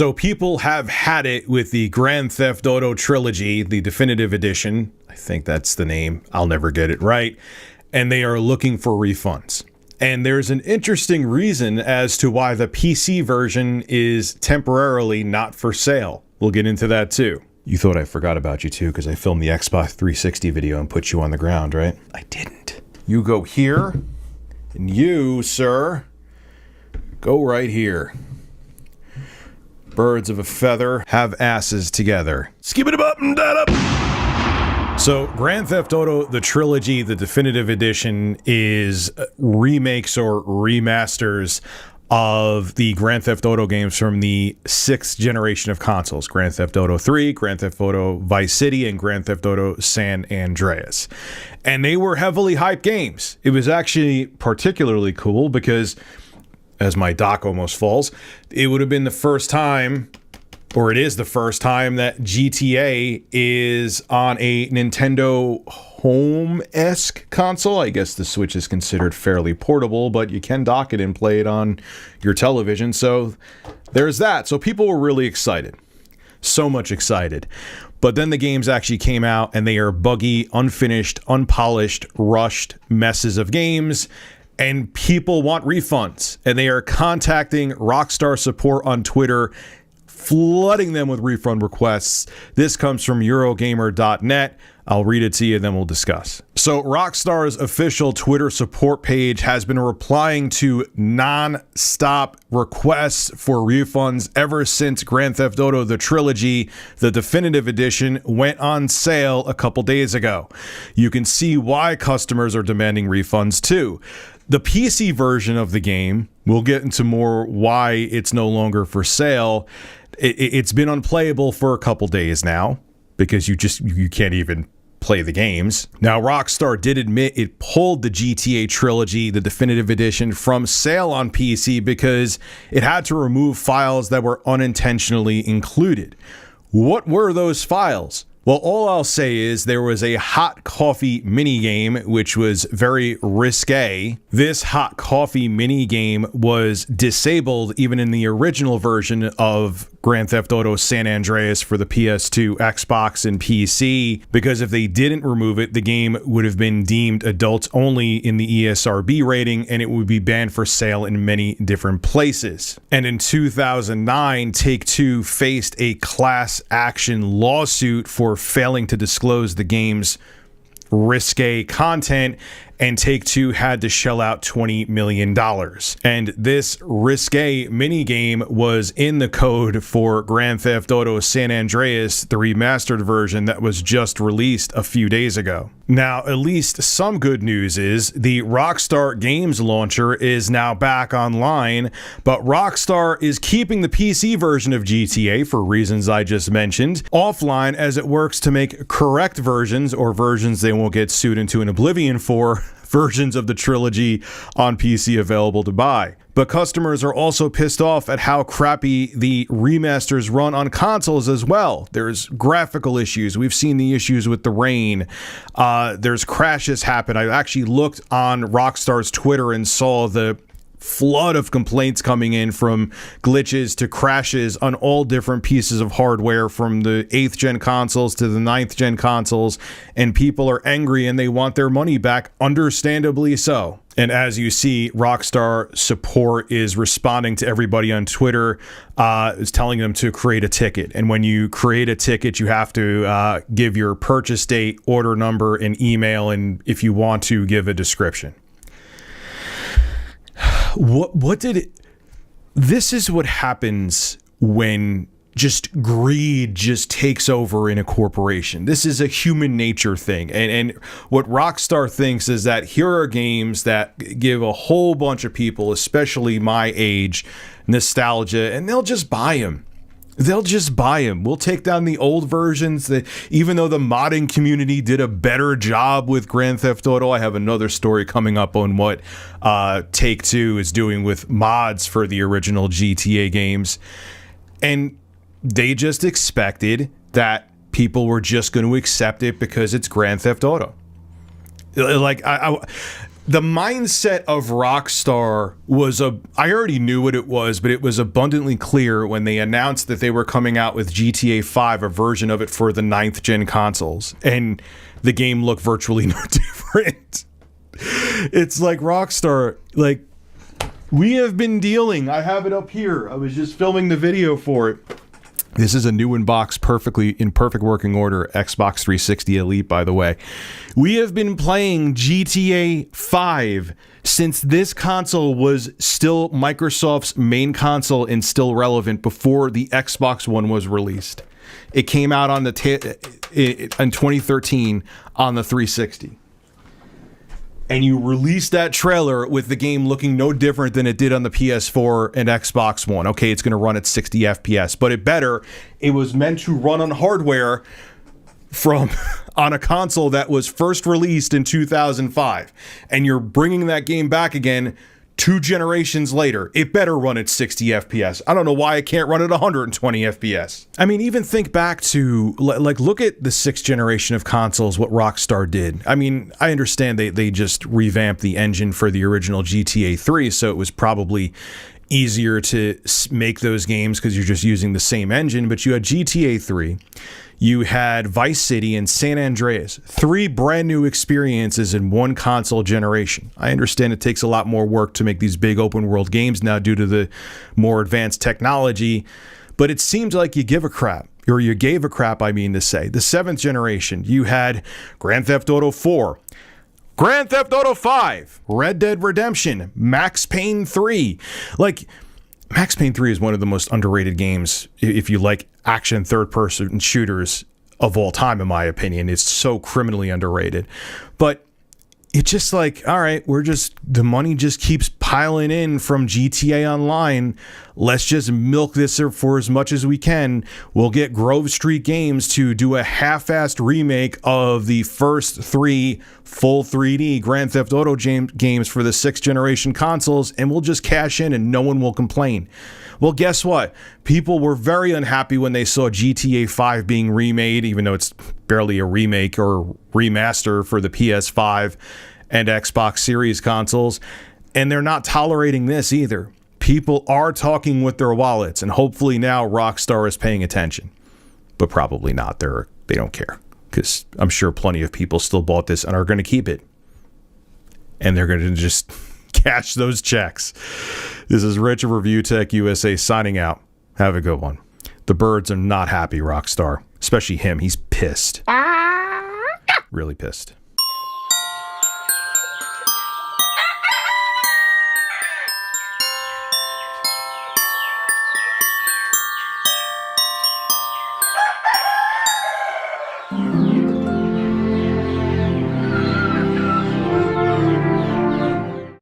So people have had it with the Grand Theft Auto Trilogy, the definitive edition. I think that's the name. I'll never get it right. And they are looking for refunds. And there's an interesting reason as to why the PC version is temporarily not for sale. We'll get into that too. You thought I forgot about you too because I filmed the Xbox 360 video and put you on the ground, right? I didn't. You go here, and you, sir, go right here. Birds of a feather have asses together. Skip it up and that up. So Grand Theft Auto, the Trilogy, the definitive edition, is remakes or remasters of the Grand Theft Auto games from the 6th generation of consoles. Grand Theft Auto 3, Grand Theft Auto Vice City, and Grand Theft Auto San Andreas. And they were heavily hyped games. It was actually particularly cool because, as my dock almost falls, it would have been the first time, or it is the first time, that GTA is on a Nintendo Home-esque console. I guess the Switch is considered fairly portable, but you can dock it and play it on your television. So there's that. So people were really excited. So much excited. But then the games actually came out and they are buggy, unfinished, unpolished, rushed messes of games. And people want refunds, and they are contacting Rockstar support on Twitter, flooding them with refund requests. This comes from Eurogamer.net. I'll read it to you, then we'll discuss. So Rockstar's official Twitter support page has been replying to non-stop requests for refunds ever since Grand Theft Auto, the Trilogy, the definitive edition, went on sale a couple days ago. You can see why customers are demanding refunds too. The PC version of the game, we'll get into more why it's no longer for sale. It's been unplayable for a couple days now because you can't even play the games. Now, Rockstar did admit it pulled the GTA Trilogy, the definitive edition, from sale on PC because it had to remove files that were unintentionally included. What were those files? Well, all I'll say is there was a hot coffee minigame, which was very risque. This hot coffee minigame was disabled even in the original version of Grand Theft Auto San Andreas for the PS2, Xbox, and PC, because if they didn't remove it, the game would have been deemed adults only in the ESRB rating, and it would be banned for sale in many different places. And in 2009, Take-Two faced a class action lawsuit for failing to disclose the game's risque content, and Take-Two had to shell out $20 million. And this risque minigame was in the code for Grand Theft Auto San Andreas, the remastered version that was just released a few days ago. Now, at least some good news is the Rockstar Games launcher is now back online, but Rockstar is keeping the PC version of GTA, for reasons I just mentioned, offline as it works to make correct versions, or versions they won't get sued into an oblivion for, versions of the Trilogy on PC available to buy. But customers are also pissed off at how crappy the remasters run on consoles as well. There's graphical issues. We've seen the issues with the rain. There's crashes happen. I actually looked on Rockstar's Twitter and saw the flood of complaints coming in, from glitches to crashes on all different pieces of hardware, from the 8th gen consoles to the 9th gen consoles, and people are angry and they want their money back, understandably so. And as you see, Rockstar support is responding to everybody on Twitter, is telling them to create a ticket. And when you create a ticket, you have to give your purchase date, order number, and email, and if you want to, give a description. This is what happens when just greed just takes over in a corporation. This is a human nature thing. And what Rockstar thinks is that here are games that give a whole bunch of people, especially my age, nostalgia, and they'll just buy them. They'll just buy them. We'll take down the old versions, that even though the modding community did a better job with Grand Theft Auto. I have another story coming up on what Take-Two is doing with mods for the original GTA games. And they just expected that people were just going to accept it because it's Grand Theft Auto. Like, the mindset of Rockstar was I already knew what it was, but it was abundantly clear when they announced that they were coming out with GTA 5, a version of it for the 9th gen consoles, and the game looked virtually no different. It's like Rockstar, like, we have been dealing, I have it up here, I was just filming the video for it. This is a new in-box, in perfect working order, Xbox 360 Elite, by the way. We have been playing GTA 5 since this console was still Microsoft's main console and still relevant before the Xbox One was released. It came out on in 2013 on the 360. And you released that trailer with the game looking no different than it did on the PS4 and Xbox One. Okay, it's going to run at 60 FPS, but it was meant to run on hardware on a console that was first released in 2005. And you're bringing that game back again 2 generations later. It better run at 60 FPS. I don't know why it can't run at 120 FPS. I mean, even think back to, like, look at the 6th generation of consoles, what Rockstar did. I mean, I understand they just revamped the engine for the original GTA 3, so it was probably easier to make those games because you're just using the same engine, but you had GTA 3. You had Vice City and San Andreas, 3 brand new experiences in one console generation. I understand it takes a lot more work to make these big open world games now due to the more advanced technology, but it seems like you give a crap, or you gave a crap, I mean to say. The 7th generation, you had Grand Theft Auto 4, Grand Theft Auto 5, Red Dead Redemption, Max Payne 3. Like, Max Payne 3 is one of the most underrated games, if you like action third-person shooters of all time, in my opinion. It's so criminally underrated. But it's just like, all right, the money just keeps piling in from GTA Online. Let's just milk this for as much as we can. We'll get Grove Street Games to do a half-assed remake of the first 3 full 3D Grand Theft Auto games for the 6th generation consoles, and we'll just cash in and no one will complain. Well, guess what? People were very unhappy when they saw GTA 5 being remade, even though it's barely a remake or remaster for the PS5 and Xbox Series consoles, and they're not tolerating this either. People are talking with their wallets, and hopefully now Rockstar is paying attention. But probably not. They don't care, because I'm sure plenty of people still bought this and are going to keep it. And they're going to just cash those checks. This is Rich of Review Tech USA signing out. Have a good one. The birds are not happy, Rockstar. Especially him. He's pissed. Really pissed.